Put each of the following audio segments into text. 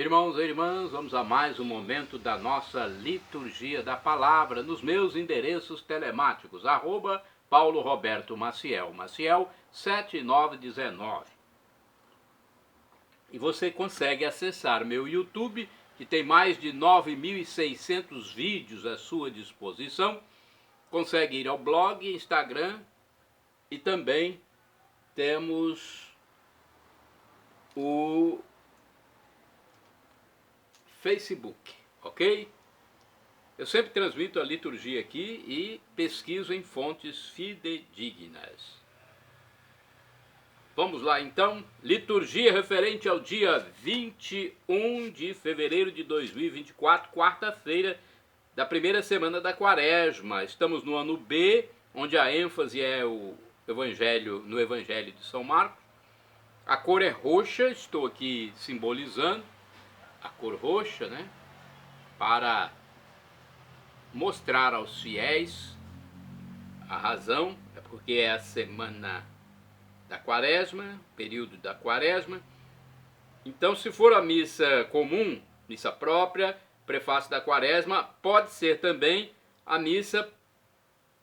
Irmãos e irmãs, vamos a mais um momento da nossa liturgia da palavra nos meus endereços telemáticos, Paulo Roberto Maciel, Maciel 7919. E você consegue acessar meu YouTube, que tem mais de 9.600 vídeos à sua disposição. Consegue ir ao blog, Instagram e também temos o Facebook, ok? Eu sempre transmito a liturgia aqui e pesquiso em fontes fidedignas. Vamos lá então, liturgia referente ao dia 21 de fevereiro de 2024, quarta-feira da primeira semana da quaresma. Estamos no ano B, onde a ênfase é no Evangelho de São Marcos. A cor é roxa, estou aqui simbolizando a cor roxa, né? Para mostrar aos fiéis a razão, é porque é a semana da quaresma, período da quaresma. Então, se for a missa comum, missa própria, prefácio da quaresma, pode ser também a missa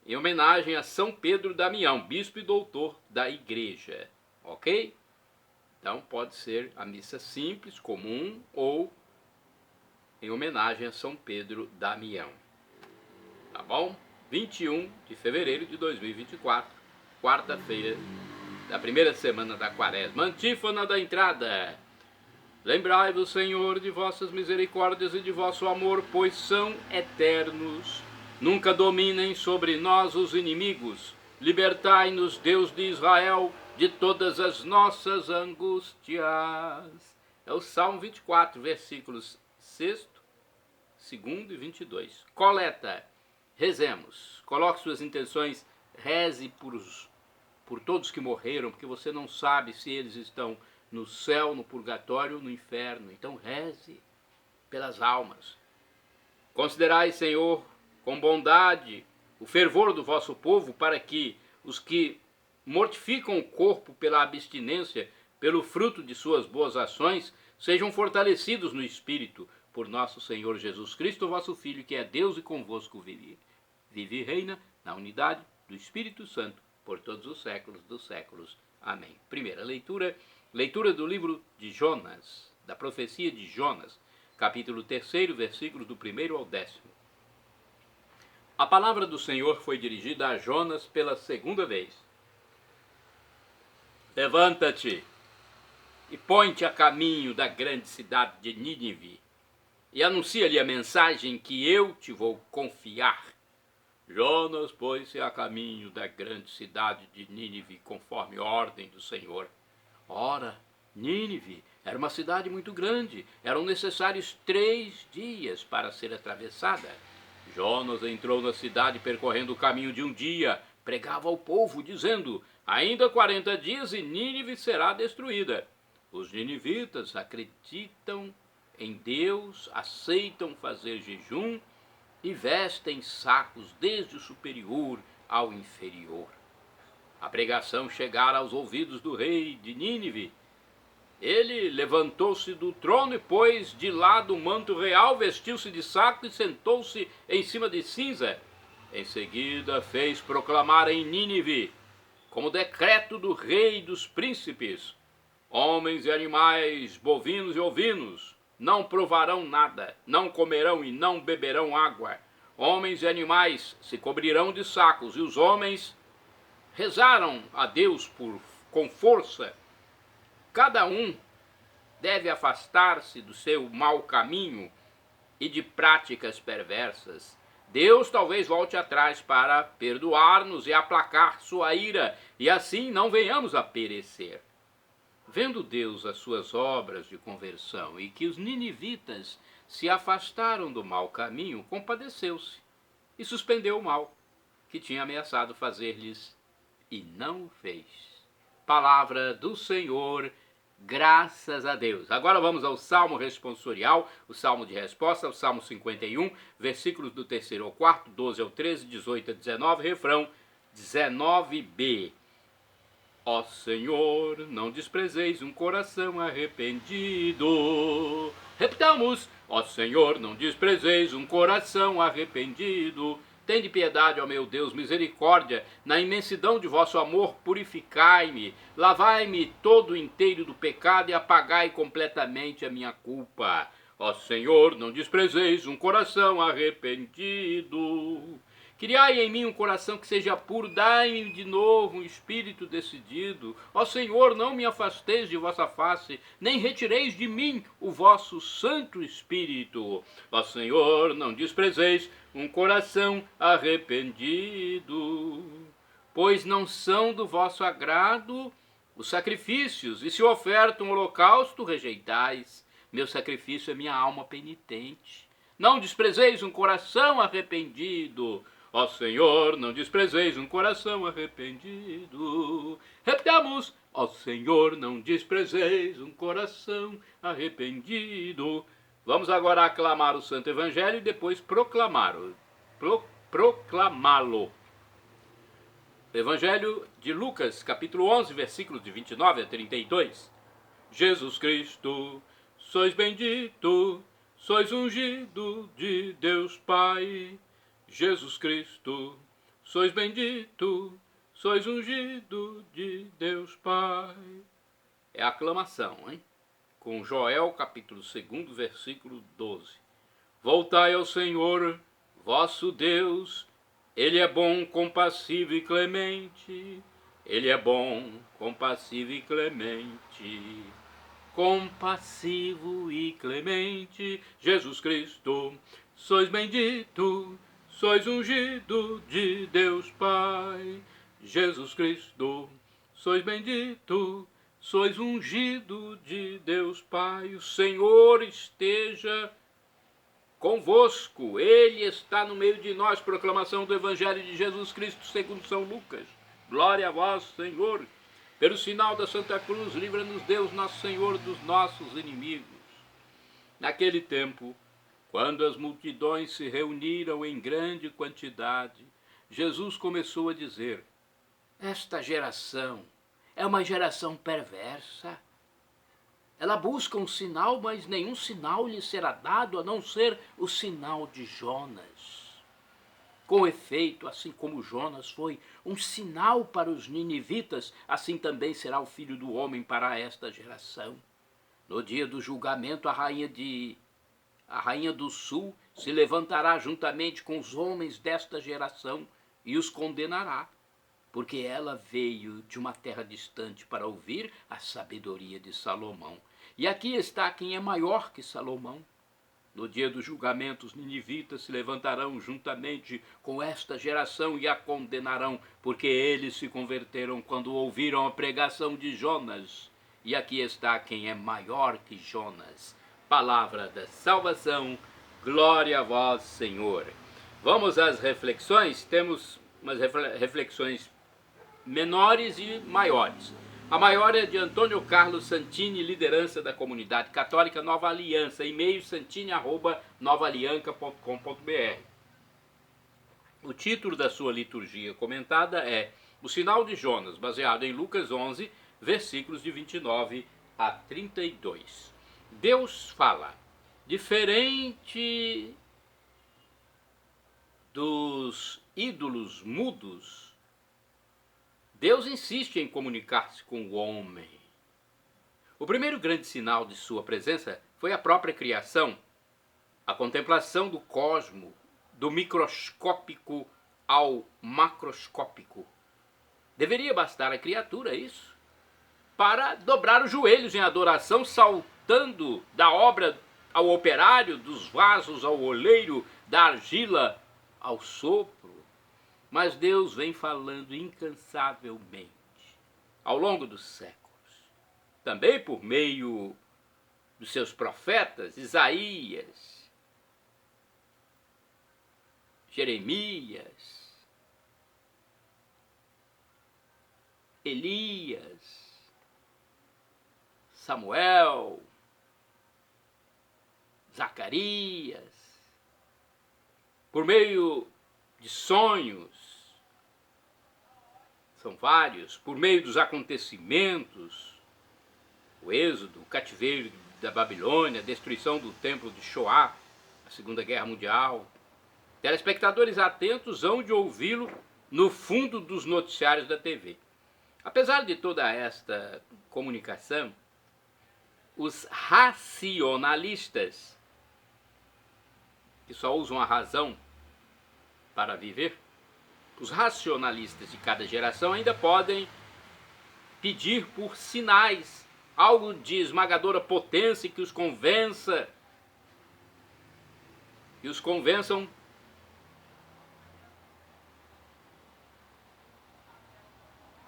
em homenagem a São Pedro Damião, bispo e doutor da igreja, ok? Então, pode ser a missa simples, comum, ou em homenagem a São Pedro Damião. Tá bom? 21 de fevereiro de 2024, quarta-feira da primeira semana da quaresma. Antífona da entrada. Lembrai-vos, Senhor, de vossas misericórdias e de vosso amor, pois são eternos. Nunca dominem sobre nós os inimigos. Libertai-nos, Deus de Israel, de todas as nossas angústias. É o Salmo 24, versículos 6, 2 e 22. Coleta. Rezemos. Coloque suas intenções. Reze por todos que morreram, porque você não sabe se eles estão no céu, no purgatório ou no inferno. Então reze pelas almas. Considerai, Senhor, com bondade o fervor do vosso povo, para que os que mortificam o corpo pela abstinência, pelo fruto de suas boas ações, sejam fortalecidos no Espírito, por nosso Senhor Jesus Cristo, vosso Filho, que é Deus e convosco vive e reina na unidade do Espírito Santo, por todos os séculos dos séculos. Amém. Primeira leitura, leitura do livro de Jonas, da profecia de Jonas, capítulo 3, versículos do 1º ao 10º. A palavra do Senhor foi dirigida a Jonas pela segunda vez. Levanta-te e põe-te a caminho da grande cidade de Nínive, e anuncia-lhe a mensagem que eu te vou confiar. Jonas pôs-se a caminho da grande cidade de Nínive, conforme a ordem do Senhor. Ora, Nínive era uma cidade muito grande, eram necessários 3 dias para ser atravessada. Jonas entrou na cidade percorrendo o caminho de um dia, pregava ao povo, dizendo: ainda 40 dias e Nínive será destruída. Os ninivitas acreditam em Deus, aceitam fazer jejum e vestem sacos desde o superior ao inferior. A pregação chegara aos ouvidos do rei de Nínive. Ele levantou-se do trono e pôs de lado o manto real, vestiu-se de saco e sentou-se em cima de cinza. Em seguida fez proclamar em Nínive, como decreto do rei dos príncipes: homens e animais, bovinos e ovinos, não provarão nada, não comerão e não beberão água. Homens e animais se cobrirão de sacos, e os homens rezaram a Deus com força. Cada um deve afastar-se do seu mau caminho e de práticas perversas. Deus talvez volte atrás para perdoar-nos e aplacar sua ira, e assim não venhamos a perecer. Vendo Deus as suas obras de conversão e que os ninivitas se afastaram do mau caminho, compadeceu-se e suspendeu o mal que tinha ameaçado fazer-lhes, e não o fez. Palavra do Senhor, graças a Deus. Agora vamos ao Salmo responsorial, o Salmo de resposta, o Salmo 51, versículos do 3º ao 4º, 12 ao 13, 18 a 19, refrão 19b. Ó Senhor, não desprezeis um coração arrependido. Repitamos: ó Senhor, não desprezeis um coração arrependido. Tende piedade, ó meu Deus, misericórdia, na imensidão de vosso amor, purificai-me, lavai-me todo inteiro do pecado e apagai completamente a minha culpa. Ó Senhor, não desprezeis um coração arrependido. Criai em mim um coração que seja puro, dai-me de novo um espírito decidido. Ó Senhor, não me afasteis de vossa face, nem retireis de mim o vosso Santo Espírito. Ó Senhor, não desprezeis um coração arrependido, pois não são do vosso agrado os sacrifícios, e se oferta um holocausto, rejeitais. Meu sacrifício é minha alma penitente. Não desprezeis um coração arrependido. Ó Senhor, não desprezeis um coração arrependido. Repitamos: ó Senhor, não desprezeis um coração arrependido. Vamos agora aclamar o Santo Evangelho e depois proclamá-lo. Evangelho de Lucas, capítulo 11, versículos de 29 a 32. Jesus Cristo, sois bendito, sois ungido de Deus Pai. Jesus Cristo, sois bendito, sois ungido de Deus Pai. É a aclamação, hein? Com Joel, capítulo 2, versículo 12. Voltai ao Senhor, vosso Deus, Ele é bom, compassivo e clemente. Ele é bom, compassivo e clemente. Compassivo e clemente, Jesus Cristo, sois bendito, sois ungido de Deus Pai. Jesus Cristo, sois bendito, sois ungido de Deus Pai. O Senhor esteja convosco, Ele está no meio de nós. Proclamação do Evangelho de Jesus Cristo segundo São Lucas. Glória a vós, Senhor. Pelo sinal da Santa Cruz, livra-nos Deus, nosso Senhor, dos nossos inimigos. Naquele tempo, quando as multidões se reuniram em grande quantidade, Jesus começou a dizer: esta geração é uma geração perversa. Ela busca um sinal, mas nenhum sinal lhe será dado a não ser o sinal de Jonas. Com efeito, assim como Jonas foi um sinal para os ninivitas, assim também será o Filho do Homem para esta geração. No dia do julgamento, a rainha do sul se levantará juntamente com os homens desta geração e os condenará, porque ela veio de uma terra distante para ouvir a sabedoria de Salomão. E aqui está quem é maior que Salomão. No dia do julgamento, os ninivitas se levantarão juntamente com esta geração e a condenarão, porque eles se converteram quando ouviram a pregação de Jonas. E aqui está quem é maior que Jonas. Palavra da salvação, glória a vós, Senhor. Vamos às reflexões. Temos umas reflexões menores e maiores. A maior é de Antônio Carlos Santini, liderança da Comunidade Católica Nova Aliança, e-mail santini@novaalianca.com.br. O título da sua liturgia comentada é O Sinal de Jonas, baseado em Lucas 11, versículos de 29 a 32. Deus fala, diferente dos ídolos mudos. Deus insiste em comunicar-se com o homem. O primeiro grande sinal de sua presença foi a própria criação, a contemplação do cosmo, do microscópico ao macroscópico. Deveria bastar à criatura isso, para dobrar os joelhos em adoração, saltando da obra ao operário, dos vasos ao oleiro, da argila ao sopro. Mas Deus vem falando incansavelmente ao longo dos séculos, também por meio dos seus profetas, Isaías, Jeremias, Elias, Samuel, Zacarias, por meio de sonhos. são vários, por meio dos acontecimentos, o êxodo, o cativeiro da Babilônia, a destruição do templo de Shoah, a Segunda Guerra Mundial. Telespectadores atentos hão de ouvi-lo no fundo dos noticiários da TV. Apesar de toda esta comunicação, os racionalistas, que só usam a razão para viver, os racionalistas de cada geração ainda podem pedir por sinais, algo de esmagadora potência que os convençam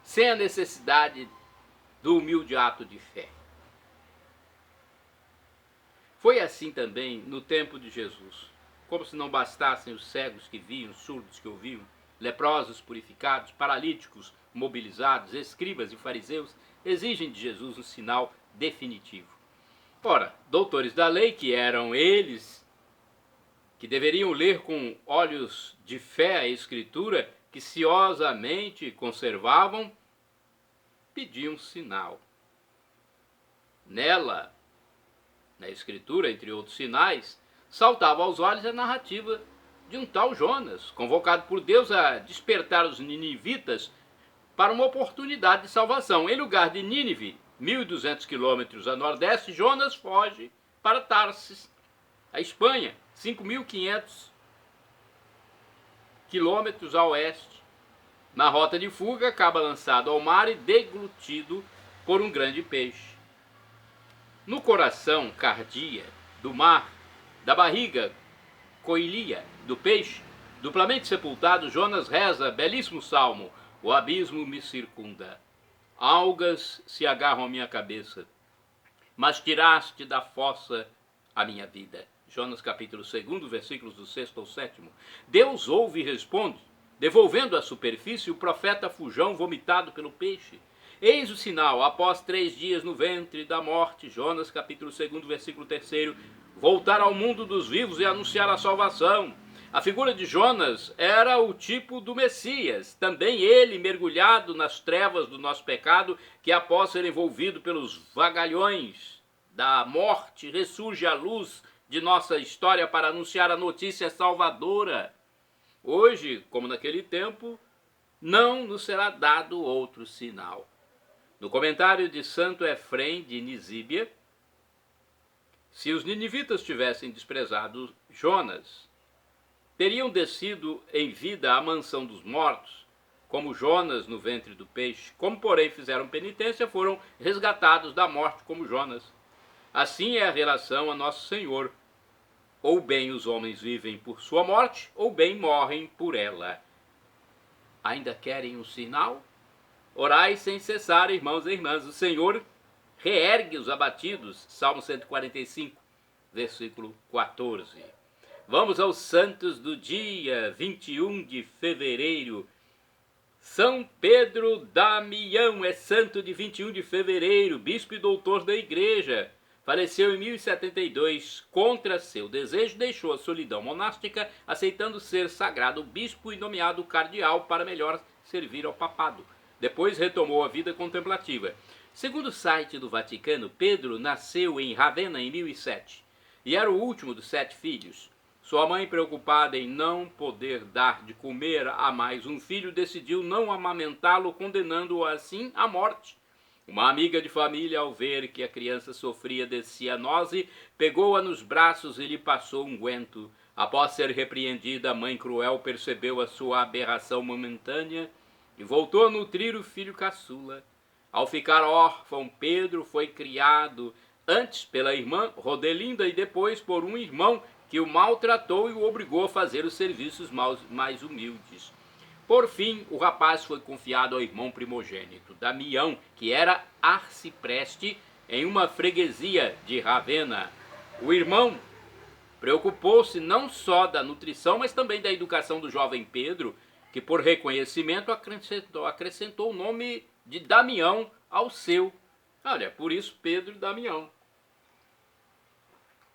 sem a necessidade do humilde ato de fé. Foi assim também no tempo de Jesus. Como se não bastassem os cegos que viam, surdos que ouviam, leprosos purificados, paralíticos mobilizados, escribas e fariseus exigem de Jesus um sinal definitivo. Ora, doutores da lei, que eram eles que deveriam ler com olhos de fé a Escritura, que ciosamente conservavam, pediam sinal. Nela, na Escritura, entre outros sinais, saltava aos olhos a narrativa de um tal Jonas, convocado por Deus a despertar os ninivitas para uma oportunidade de salvação. Em lugar de Nínive, 1.200 quilômetros a nordeste, Jonas foge para Tarsis, a Espanha, 5.500 quilômetros a oeste. Na rota de fuga, acaba lançado ao mar e deglutido por um grande peixe. No coração cardia do mar, da barriga coilia do peixe, duplamente sepultado, Jonas reza belíssimo salmo: o abismo me circunda, algas se agarram à minha cabeça, mas tiraste da fossa a minha vida. Jonas capítulo 2, versículos do 6 ao 7. Deus ouve e responde, devolvendo à superfície o profeta fujão vomitado pelo peixe. Eis o sinal: após 3 dias no ventre da morte, Jonas capítulo 2, versículo 3, voltar ao mundo dos vivos e anunciar a salvação. A figura de Jonas era o tipo do Messias, também ele mergulhado nas trevas do nosso pecado, que após ser envolvido pelos vagalhões da morte, ressurge à luz de nossa história para anunciar a notícia salvadora. Hoje, como naquele tempo, não nos será dado outro sinal. No comentário de Santo Efrem de Nisíbia, se os ninivitas tivessem desprezado Jonas, teriam descido em vida à mansão dos mortos, como Jonas no ventre do peixe. Como, porém, fizeram penitência, foram resgatados da morte como Jonas. Assim é a relação a nosso Senhor. Ou bem os homens vivem por sua morte, ou bem morrem por ela. Ainda querem um sinal? Orai sem cessar, irmãos e irmãs. O Senhor reergue os abatidos. Salmo 145, versículo 14. Vamos aos santos do dia 21 de fevereiro. São Pedro Damião é santo de 21 de fevereiro, bispo e doutor da igreja. Faleceu em 1072. Contra seu desejo, deixou a solidão monástica, aceitando ser sagrado bispo e nomeado cardeal para melhor servir ao papado. Depois retomou a vida contemplativa. Segundo o site do Vaticano, Pedro nasceu em Ravenna em 1007 e era o último dos 7 filhos. Sua mãe, preocupada em não poder dar de comer a mais um filho, decidiu não amamentá-lo, condenando-o assim à morte. Uma amiga de família, ao ver que a criança sofria de cianose, pegou-a nos braços e lhe passou unguento. Após ser repreendida, a mãe cruel percebeu a sua aberração momentânea e voltou a nutrir o filho caçula. Ao ficar órfão, Pedro foi criado antes pela irmã Rodelinda e depois por um irmão que o maltratou e o obrigou a fazer os serviços mais humildes. Por fim, o rapaz foi confiado ao irmão primogênito, Damião, que era arcipreste em uma freguesia de Ravenna. O irmão preocupou-se não só da nutrição, mas também da educação do jovem Pedro, que por reconhecimento acrescentou o nome de Damião ao seu. Olha, por isso Pedro Damião.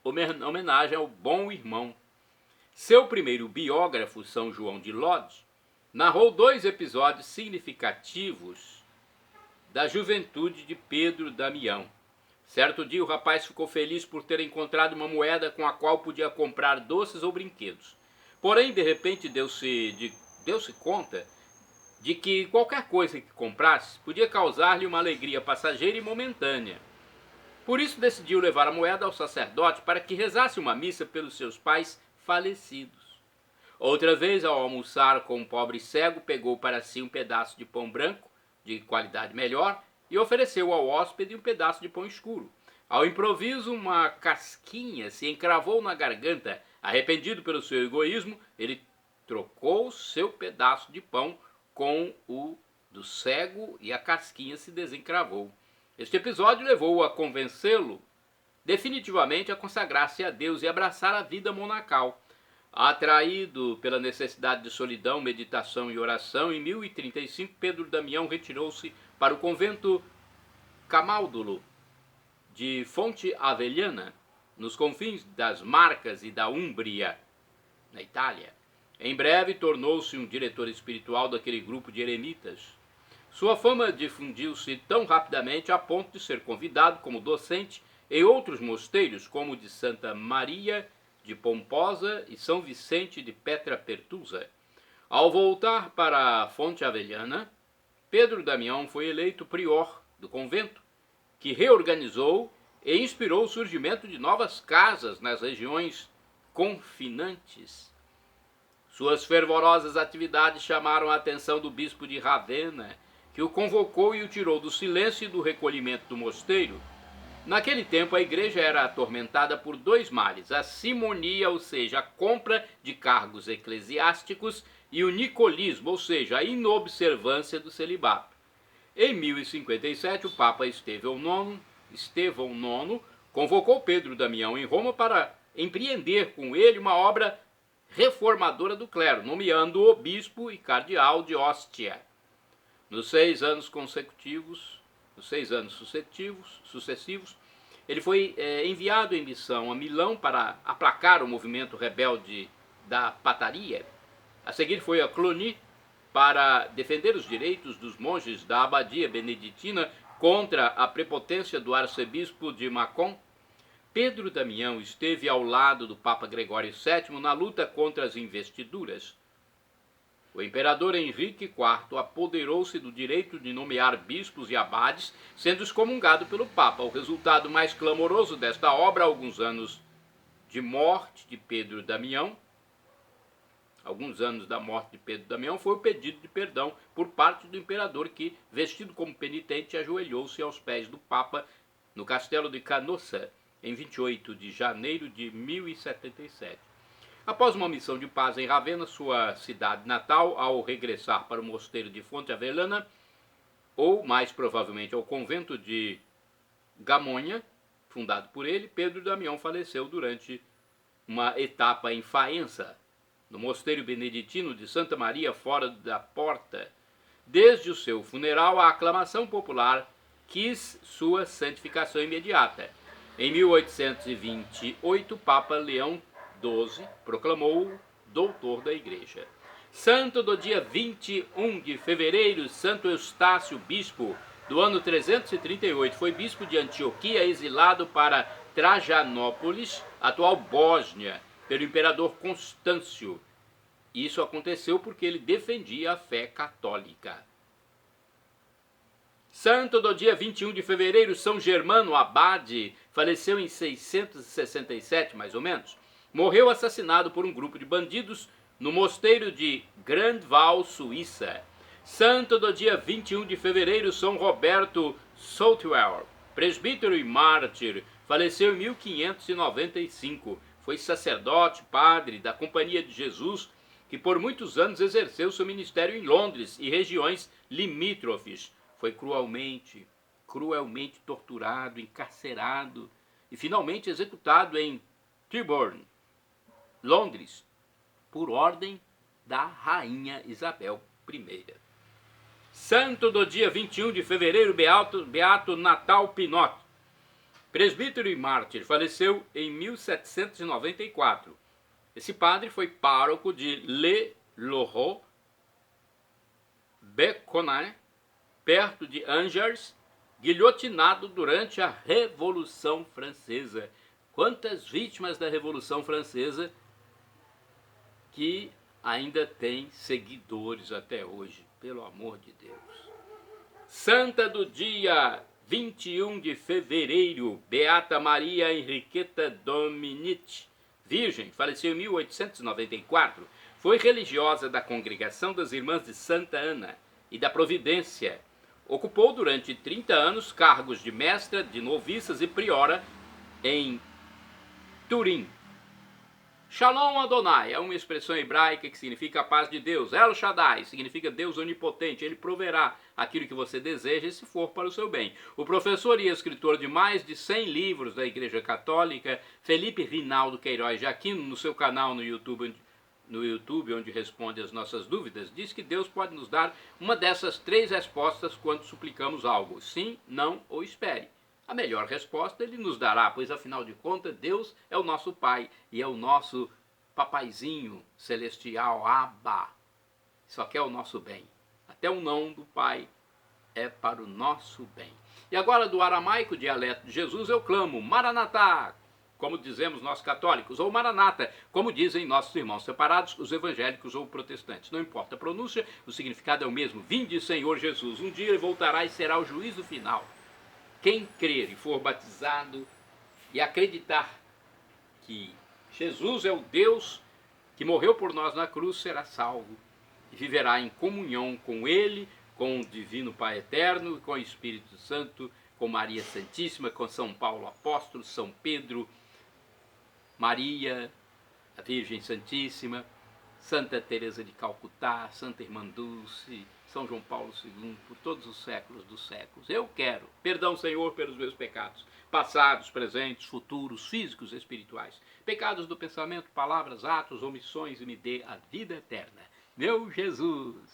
Homenagem ao bom irmão. Seu primeiro biógrafo, São João de Lodz, narrou 2 episódios significativos da juventude de Pedro Damião. Certo dia o rapaz ficou feliz por ter encontrado uma moeda com a qual podia comprar doces ou brinquedos. Porém, de repente, deu-se conta de que qualquer coisa que comprasse podia causar-lhe uma alegria passageira e momentânea. Por isso decidiu levar a moeda ao sacerdote para que rezasse uma missa pelos seus pais falecidos. Outra vez, ao almoçar com um pobre cego, pegou para si um pedaço de pão branco, de qualidade melhor, e ofereceu ao hóspede um pedaço de pão escuro. Ao improviso, uma casquinha se encravou na garganta. Arrependido pelo seu egoísmo, ele trocou seu pedaço de pão com o do cego e a casquinha se desencravou. Este episódio levou-o a convencê-lo definitivamente a consagrar-se a Deus e abraçar a vida monacal. Atraído pela necessidade de solidão, meditação e oração, em 1035 Pedro Damião retirou-se para o convento Camaldolo de Fonte Avellana, nos confins das Marcas e da Úmbria, na Itália. Em breve tornou-se um diretor espiritual daquele grupo de eremitas. Sua fama difundiu-se tão rapidamente a ponto de ser convidado como docente em outros mosteiros, como o de Santa Maria de Pomposa e São Vicente de Petra Pertusa. Ao voltar para a Fonte Avellana, Pedro Damião foi eleito prior do convento, que reorganizou e inspirou o surgimento de novas casas nas regiões confinantes. Suas fervorosas atividades chamaram a atenção do bispo de Ravenna, que o convocou e o tirou do silêncio e do recolhimento do mosteiro. Naquele tempo, a igreja era atormentada por 2 males, a simonia, ou seja, a compra de cargos eclesiásticos, e o nicolismo, ou seja, a inobservância do celibato. Em 1057, o Papa Estevão IX convocou Pedro Damião em Roma para empreender com ele uma obra reformadora do clero, nomeando-o bispo e cardeal de Ostia. Nos 6 anos sucessivos, ele foi enviado em missão a Milão para aplacar o movimento rebelde da Pataria. A seguir foi a Cluny para defender os direitos dos monges da abadia beneditina contra a prepotência do arcebispo de Mâcon. Pedro Damião esteve ao lado do Papa Gregório VII na luta contra as investiduras. O imperador Henrique IV apoderou-se do direito de nomear bispos e abades, sendo excomungado pelo Papa. O resultado mais clamoroso desta obra, alguns anos da morte de Pedro Damião, foi o pedido de perdão por parte do imperador que, vestido como penitente, ajoelhou-se aos pés do Papa no castelo de Canossa, em 28 de janeiro de 1077. Após uma missão de paz em Ravenna, sua cidade natal, ao regressar para o mosteiro de Fonte Avellana, ou mais provavelmente ao convento de Gamonha, fundado por ele, Pedro Damião faleceu durante uma etapa em Faenza, no mosteiro beneditino de Santa Maria fora da Porta. Desde o seu funeral, a aclamação popular quis sua santificação imediata. Em 1828, o Papa Leão XII proclamou-o doutor da Igreja. Santo do dia 21 de fevereiro, Santo Eustácio, bispo, do ano 338, foi bispo de Antioquia, exilado para Trajanópolis, atual Bósnia, pelo imperador Constâncio. Isso aconteceu porque ele defendia a fé católica. Santo do dia 21 de fevereiro, São Germano, abade, faleceu em 667, mais ou menos. Morreu assassinado por um grupo de bandidos no mosteiro de Grandval, Suíça. Santo do dia 21 de fevereiro, São Roberto Southwell, presbítero e mártir, faleceu em 1595. Foi sacerdote, padre da Companhia de Jesus, que por muitos anos exerceu seu ministério em Londres e regiões limítrofes. Foi cruelmente torturado, encarcerado e finalmente executado em Tyburn, Londres, por ordem da Rainha Isabel I. Santo do dia 21 de fevereiro, Beato Natal Pinot, presbítero e mártir, faleceu em 1794. Esse padre foi pároco de Le Loraux, Bécona, perto de Angers, guilhotinado durante a Revolução Francesa. Quantas vítimas da Revolução Francesa que ainda tem seguidores até hoje, pelo amor de Deus. Santa do dia 21 de fevereiro, Beata Maria Henriqueta Dominici, virgem, faleceu em 1894, foi religiosa da Congregação das Irmãs de Santa Ana e da Providência. Ocupou durante 30 anos cargos de mestra, de noviças e priora em Turim. Shalom Adonai é uma expressão hebraica que significa a paz de Deus. El Shaddai significa Deus onipotente. Ele proverá aquilo que você deseja se for para o seu bem. O professor e escritor de mais de 100 livros da Igreja Católica, Felipe Rinaldo Queiroz de Aquino, no seu canal no YouTube, onde responde as nossas dúvidas, diz que Deus pode nos dar uma dessas 3 respostas quando suplicamos algo: sim, não ou espere. A melhor resposta ele nos dará, pois afinal de contas Deus é o nosso Pai e é o nosso papaizinho celestial, Abba. Só quer o nosso bem. Até o não do Pai é para o nosso bem. E agora do aramaico, dialeto de Jesus, eu clamo: Maranatá, como dizemos nós católicos, ou Maranata, como dizem nossos irmãos separados, os evangélicos ou protestantes. Não importa a pronúncia, o significado é o mesmo. Vinde, Senhor Jesus. Um dia ele voltará e será o juízo final. Quem crer e for batizado e acreditar que Jesus é o Deus que morreu por nós na cruz será salvo e viverá em comunhão com Ele, com o Divino Pai Eterno, com o Espírito Santo, com Maria Santíssima, com São Paulo Apóstolo, São Pedro, Maria, a Virgem Santíssima, Santa Teresa de Calcutá, Santa Irmã Dulce, São João Paulo II, por todos os séculos dos séculos. Eu quero perdão, Senhor, pelos meus pecados, passados, presentes, futuros, físicos e espirituais, pecados do pensamento, palavras, atos, omissões, e me dê a vida eterna. Meu Jesus!